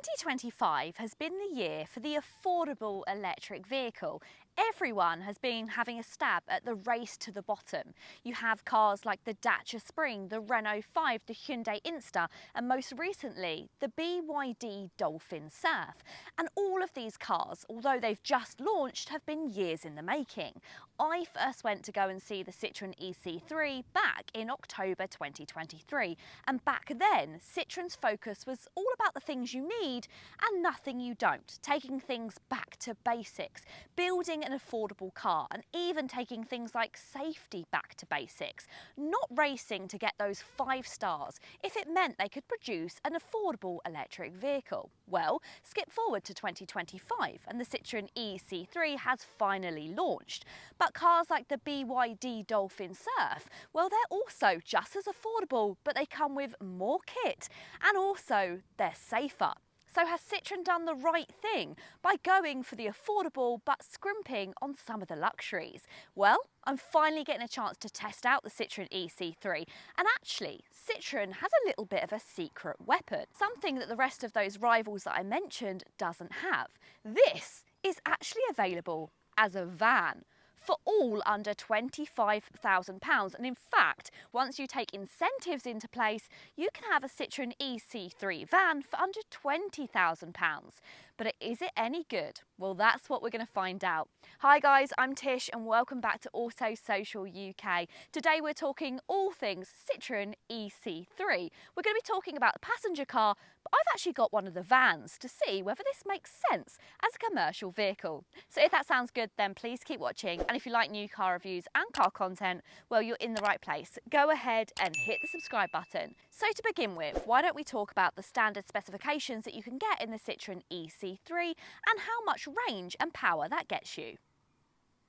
2025 has been the year for the affordable electric vehicle. Everyone has been having a stab at the race to the bottom. You have cars like the Dacia Spring, the Renault 5, the Hyundai Insta, and most recently, the BYD Dolphin Surf. And all of these cars, although they've just launched, have been years in the making. I first went to go and see the Citroën ë-C3 back in October 2023. And back then, Citroën's focus was all about the things you need and nothing you don't, taking things back to basics, building an affordable car, and even taking things like safety back to basics, not racing to get those 5 stars if it meant they could produce an affordable electric vehicle. Well, skip forward to 2025 and the Citroën ë-C3 has finally launched. But cars like the BYD Dolphin Surf, well, they're also just as affordable, but they come with more kit and also they're safer. So has Citroën done the right thing by going for the affordable but scrimping on some of the luxuries? Well, I'm finally getting a chance to test out the Citroën ë-C3, and actually Citroën has a little bit of a secret weapon, something that the rest of those rivals that I mentioned doesn't have. This is actually available as a van for all under £25,000, and in fact, once you take incentives into place, you can have a Citroën ë-C3 van for under £20,000. But is it any good? Well, that's what we're going to find out. Hi guys, I'm Tish and welcome back to Auto Social UK. Today we're talking all things Citroën ë-C3. We're going to be talking about the passenger car, but I've actually got one of the vans to see whether this makes sense as a commercial vehicle. So if that sounds good, then please keep watching. And if you like new car reviews and car content, well, you're in the right place. Go ahead and hit the subscribe button. So to begin with, why don't we talk about the standard specifications that you can get in the Citroën ë-C3 and how much range and power that gets you.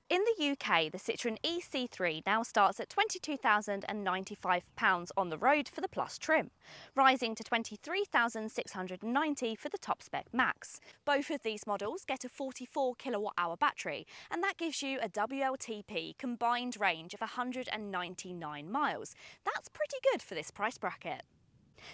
In the UK, the Citroën ë-C3 now starts at £22,095 on the road for the Plus trim, rising to £23,690 for the top spec Max. Both of these models get a 44 kilowatt-hour battery, and that gives you a WLTP combined range of 199 miles. That's pretty good for this price bracket.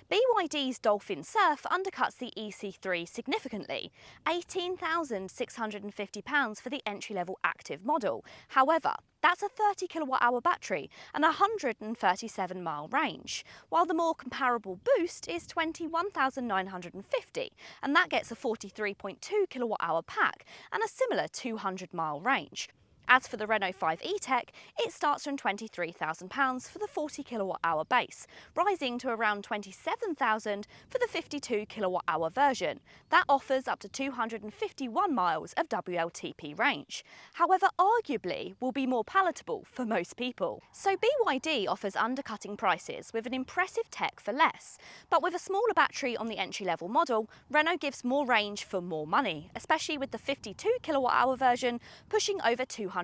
BYD's Dolphin Surf undercuts the ë-C3 significantly, £18,650 for the entry-level active model. However, that's a 30 kilowatt-hour battery and a 137-mile range, while the more comparable Boost is £21,950, and that gets a 43.2 kilowatt-hour pack and a similar 200-mile range. As for the Renault 5 E-Tech, it starts from £23,000 for the 40 kilowatt-hour base, rising to around £27,000 for the 52 kilowatt-hour version. That offers up to 251 miles of WLTP range. However, arguably will be more palatable for most people. So BYD offers undercutting prices with an impressive tech for less. But with a smaller battery on the entry-level model, Renault gives more range for more money, especially with the 52 kilowatt-hour version pushing over 250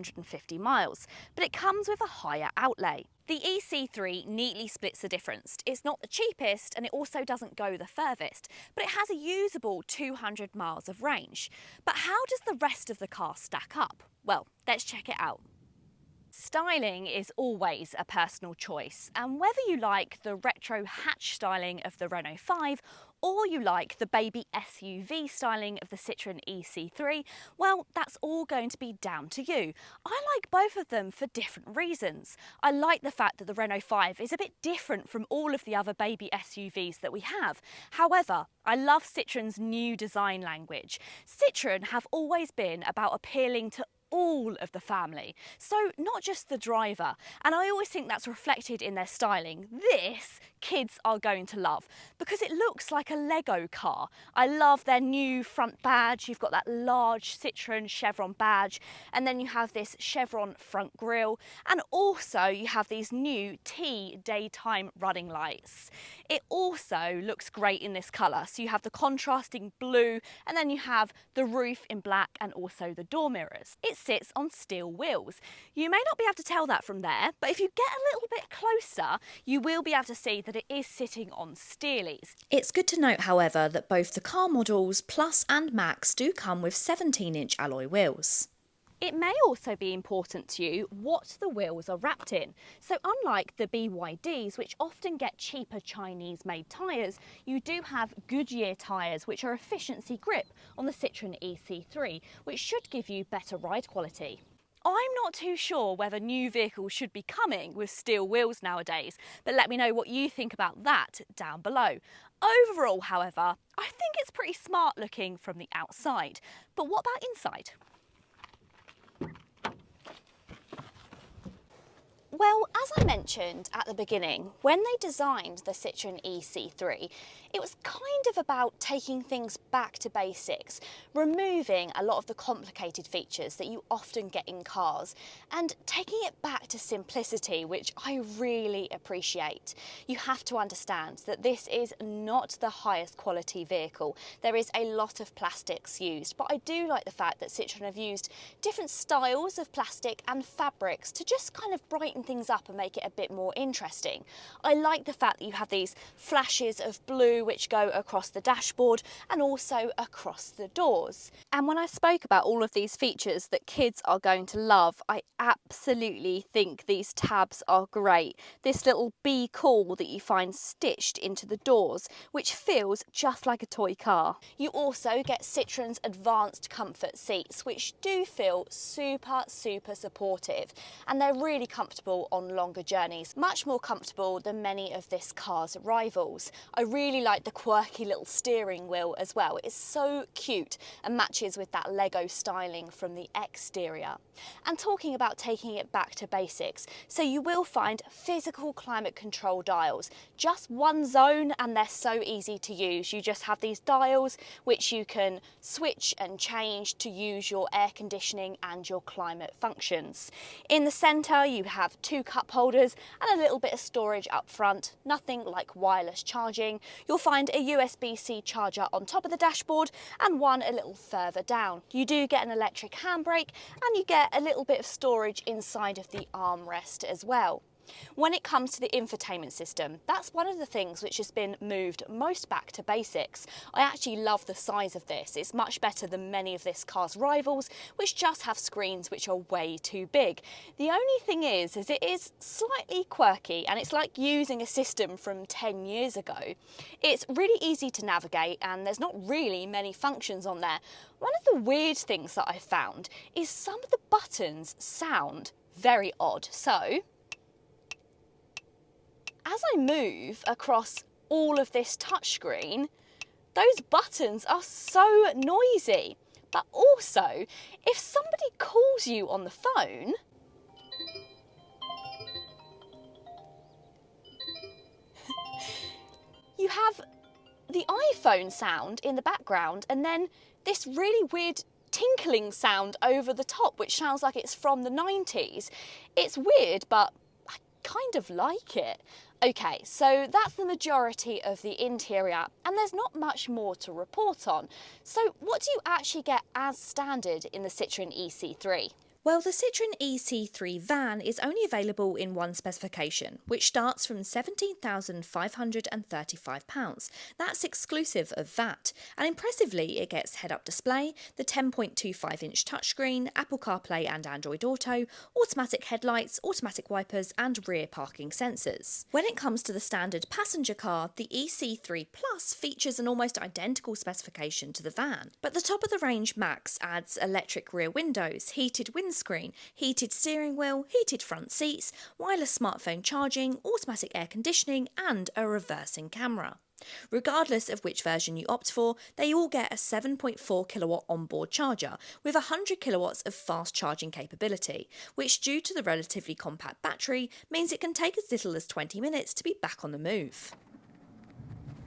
miles, but it comes with a higher outlay. The ë-C3 neatly splits the difference. It's not the cheapest and it also doesn't go the furthest, but it has a usable 200 miles of range. But how does the rest of the car stack up? Well, let's check it out. Styling is always a personal choice, and whether you like the retro hatch styling of the Renault 5 or you like the baby SUV styling of the Citroën ë-C3, well, that's all going to be down to you. I like both of them for different reasons. I like the fact that the Renault 5 is a bit different from all of the other baby SUVs that we have. However, I love Citroën's new design language. Citroën have always been about appealing to all of the family, so not just the driver, and I always think that's reflected in their styling. This kids are going to love because it looks like a Lego car. I love their new front badge. You've got that large Citroën chevron badge, and then you have this chevron front grille, and also you have these new T daytime running lights. It also looks great in this colour, so you have the contrasting blue and then you have the roof in black and also the door mirrors. It sits on steel wheels. You may not be able to tell that from there, but if you get a little bit closer, you will be able to see that it is sitting on steelies. It's good to note, however, that both the car models Plus and Max do come with 17-inch alloy wheels. It may also be important to you what the wheels are wrapped in. So unlike the BYDs, which often get cheaper Chinese-made tyres, you do have Goodyear tyres, which are efficiency grip on the Citroën ë-C3, which should give you better ride quality. I'm not too sure whether new vehicles should be coming with steel wheels nowadays, but let me know what you think about that down below. Overall, however, I think it's pretty smart looking from the outside. But what about inside? Well, as I mentioned at the beginning, when they designed the Citroën ë-C3, it was kind of about taking things back to basics, removing a lot of the complicated features that you often get in cars, and taking it back to simplicity, which I really appreciate. You have to understand that this is not the highest quality vehicle. There is a lot of plastics used, but I do like the fact that Citroën have used different styles of plastic and fabrics to just kind of brighten things up and make it a bit more interesting. I like the fact that you have these flashes of blue which go across the dashboard and also across the doors. And when I spoke about all of these features that kids are going to love, I absolutely think these tabs are great. This little Be Cool that you find stitched into the doors, which feels just like a toy car. You also get Citroën's advanced comfort seats, which do feel super supportive, and they're really comfortable on longer journeys, much more comfortable than many of this car's rivals. I really like the quirky little steering wheel as well. It's so cute and matches with that Lego styling from the exterior. And talking about taking it back to basics, so you will find physical climate control dials, just one zone, and they're so easy to use. You just have these dials which you can switch and change to use your air conditioning and your climate functions. In the centre you have two cup holders and a little bit of storage up front, nothing like wireless charging. You'll find a USB-C charger on top of the dashboard and one a little further down. You do get an electric handbrake and you get a little bit of storage inside of the armrest as well. When it comes to the infotainment system, that's one of the things which has been moved most back to basics. I actually love the size of this. It's much better than many of this car's rivals, which just have screens which are way too big. The only thing is it is slightly quirky, and it's like using a system from 10 years ago. It's really easy to navigate and there's not really many functions on there. One of the weird things that I found is some of the buttons sound very odd. So as I move across all of this touchscreen, those buttons are so noisy. But also, if somebody calls you on the phone, you have the iPhone sound in the background and then this really weird tinkling sound over the top, which sounds like it's from the 90s. It's weird, but I kind of like it. Okay, so that's the majority of the interior, and there's not much more to report on. So what do you actually get as standard in the Citroën ë-C3? Well, the Citroën ë-C3 van is only available in one specification, which starts from £17,535. That's exclusive of VAT, and impressively it gets head-up display, the 10.25-inch touchscreen, Apple CarPlay and Android Auto, automatic headlights, automatic wipers and rear parking sensors. When it comes to the standard passenger car, the ë-C3 Plus features an almost identical specification to the van, but the top-of-the-range Max adds electric rear windows, heated windscreen, heated steering wheel, heated front seats, wireless smartphone charging, automatic air conditioning and a reversing camera. Regardless of which version you opt for, they all get a 7.4 kilowatt onboard charger with 100 kilowatts of fast charging capability, which due to the relatively compact battery means it can take as little as 20 minutes to be back on the move.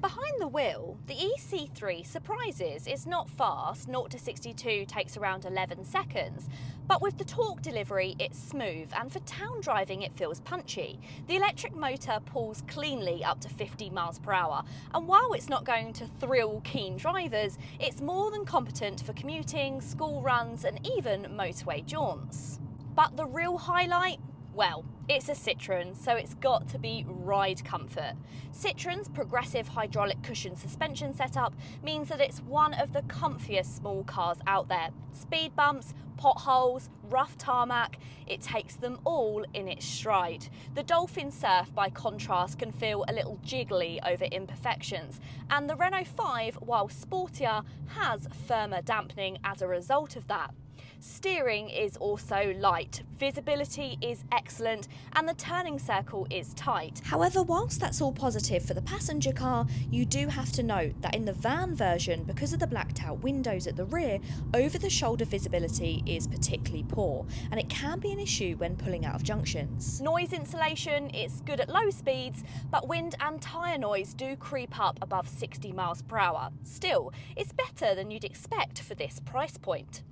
Behind the wheel, the ë-C3 surprises. It's not fast, 0 to 62 takes around 11 seconds, but with the torque delivery it's smooth, and for town driving it feels punchy. The electric motor pulls cleanly up to 50 miles per hour, and while it's not going to thrill keen drivers, it's more than competent for commuting, school runs and even motorway jaunts. But the real highlight? Well, it's a Citroën, so it's got to be ride comfort. Citroën's progressive hydraulic cushion suspension setup means that it's one of the comfiest small cars out there. Speed bumps, potholes, rough tarmac, it takes them all in its stride. The Dolphin Surf, by contrast, can feel a little jiggly over imperfections, and the Renault 5, while sportier, has firmer dampening as a result of that. Steering is also light, visibility is excellent, and the turning circle is tight. However, whilst that's all positive for the passenger car, you do have to note that in the van version, because of the blacked out windows at the rear, over-the-shoulder visibility is particularly poor, and it can be an issue when pulling out of junctions. Noise insulation is good at low speeds, but wind and tyre noise do creep up above 60 miles per hour. Still, it's better than you'd expect for this price point.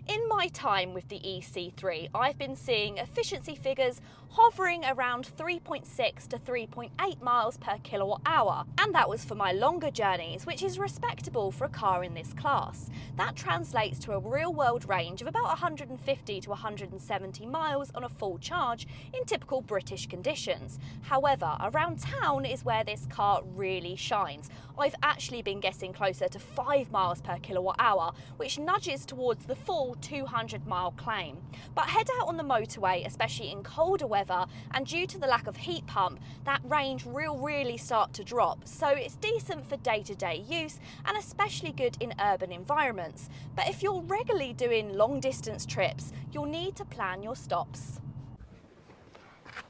In my time with the ë-C3, I've been seeing efficiency figures hovering around 3.6 to 3.8 miles per kilowatt hour, and that was for my longer journeys, which is respectable for a car in this class. That translates to a real-world range of about 150 to 170 miles on a full charge in typical British conditions. However, around town is where this car really shines. I've actually been getting closer to 5 miles per kilowatt hour, which nudges towards the full 200-mile claim. But head out on the motorway, especially in colder weather, and due to the lack of heat pump, that range will really start to drop. So it's decent for day-to-day use and especially good in urban environments. But if you're regularly doing long-distance trips, you'll need to plan your stops.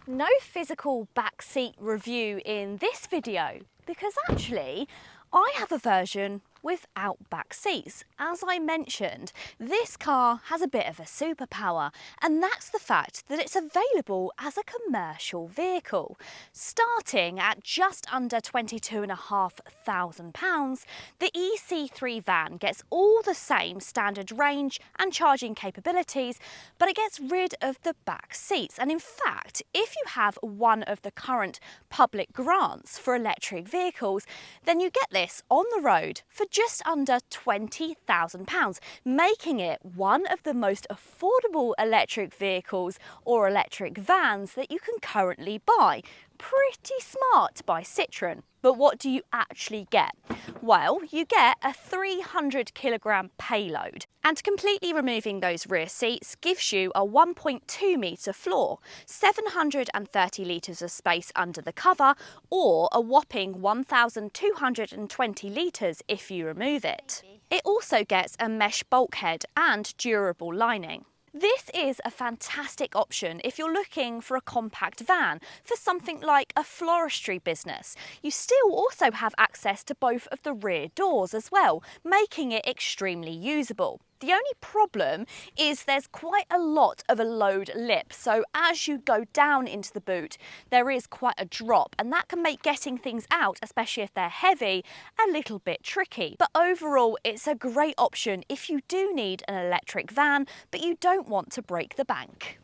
No physical backseat review in this video, because actually I have a version without back seats. As I mentioned, this car has a bit of a superpower, and that's the fact that it's available as a commercial vehicle. Starting at just under £22,500, the ë-C3 van gets all the same standard range and charging capabilities, but it gets rid of the back seats. And in fact, if you have one of the current public grants for electric vehicles, then you get this on the road for just under £20,000, making it one of the most affordable electric vehicles or electric vans that you can currently buy. Pretty smart by Citroën. But what do you actually get? Well, you get a 300 kilogram payload. And completely removing those rear seats gives you a 1.2 metre floor, 730 litres of space under the cover, or a whopping 1,220 litres if you remove it. It also gets a mesh bulkhead and durable lining. This is a fantastic option if you're looking for a compact van for something like a floristry business. You still also have access to both of the rear doors as well, making it extremely usable. The only problem is there's quite a lot of a load lip, so as you go down into the boot, there is quite a drop, and that can make getting things out, especially if they're heavy, a little bit tricky. But overall, it's a great option if you do need an electric van, but you don't want to break the bank.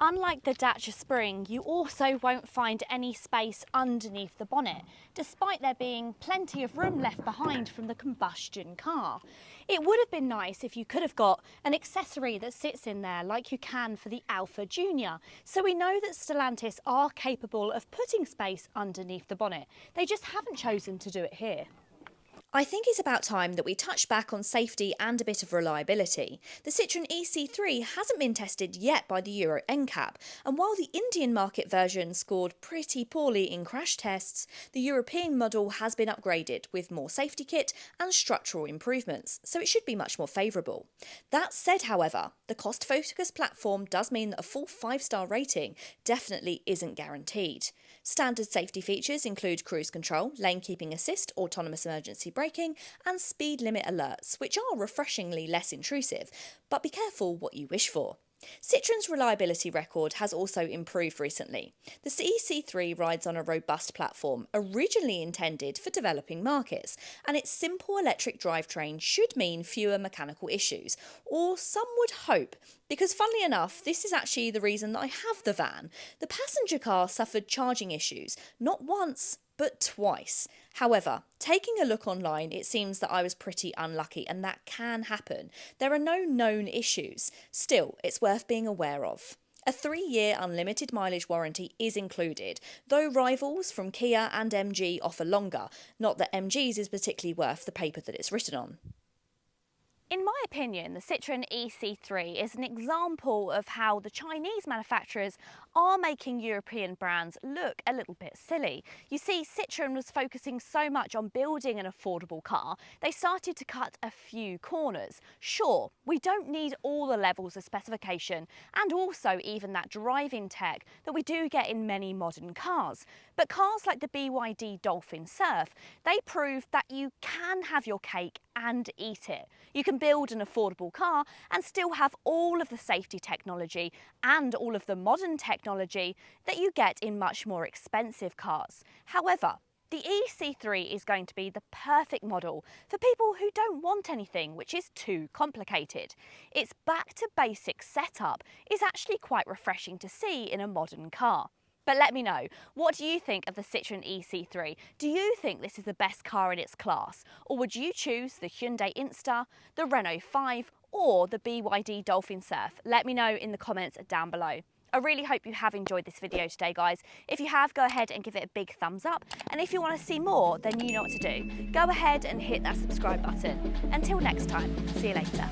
Unlike the Dacia Spring, you also won't find any space underneath the bonnet, despite there being plenty of room left behind from the combustion car. It would have been nice if you could have got an accessory that sits in there like you can for the Alfa Junior, so we know that Stellantis are capable of putting space underneath the bonnet. They just haven't chosen to do it here. I think it's about time that we touch back on safety and a bit of reliability. The Citroën ë-C3 hasn't been tested yet by the Euro NCAP, and while the Indian market version scored pretty poorly in crash tests, the European model has been upgraded with more safety kit and structural improvements, so it should be much more favourable. That said, however, the cost-focused platform does mean that a full 5-star rating definitely isn't guaranteed. Standard safety features include cruise control, lane keeping assist, autonomous emergency braking, and speed limit alerts, which are refreshingly less intrusive, but be careful what you wish for. Citroën's reliability record has also improved recently. The ë-C3 rides on a robust platform originally intended for developing markets, and its simple electric drivetrain should mean fewer mechanical issues, or some would hope, because funnily enough, this is actually the reason that I have the van. The passenger car suffered charging issues, not once, but twice. However, taking a look online, it seems that I was pretty unlucky, and that can happen. There are no known issues. Still, it's worth being aware of. A 3-year unlimited mileage warranty is included, though rivals from Kia and MG offer longer, not that MG's is particularly worth the paper that it's written on. In my opinion, the Citroën ë-C3 is an example of how the Chinese manufacturers are making European brands look a little bit silly. You see, Citroën was focusing so much on building an affordable car, they started to cut a few corners. Sure, we don't need all the levels of specification and also even that driving tech that we do get in many modern cars. But cars like the BYD Dolphin Surf, they prove that you can have your cake and eat it. You can build an affordable car and still have all of the safety technology and all of the modern technology that you get in much more expensive cars. However, the ë-C3 is going to be the perfect model for people who don't want anything which is too complicated. Its back to basics setup is actually quite refreshing to see in a modern car. But let me know, what do you think of the Citroën ë-C3? Do you think this is the best car in its class? Or would you choose the Hyundai Insta, the Renault 5 or the BYD Dolphin Surf? Let me know in the comments down below. I really hope you have enjoyed this video today, guys. If you have, go ahead and give it a big thumbs up. And if you want to see more, then you know what to do. Go ahead and hit that subscribe button. Until next time, see you later.